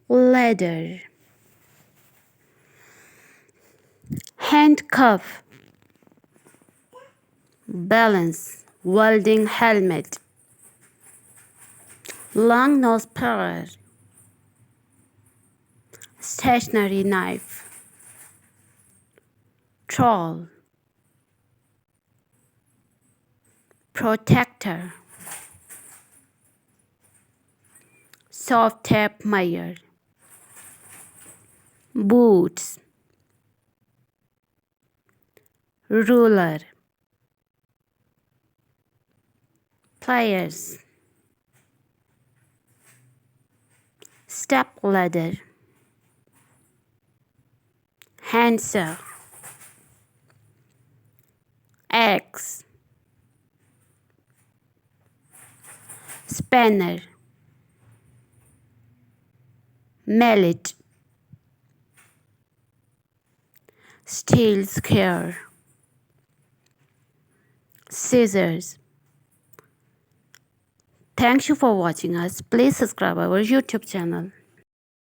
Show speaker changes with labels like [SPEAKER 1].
[SPEAKER 1] ladder, handcuff, balance, welding helmet, long nose parrot, stationary knife, troll, protector, soft tape measure, boots, ruler, pliers, step ladder, handsaw, axe, spanner, mallet, steel skewer, scissors. Thank you for watching us. Please subscribe our YouTube channel.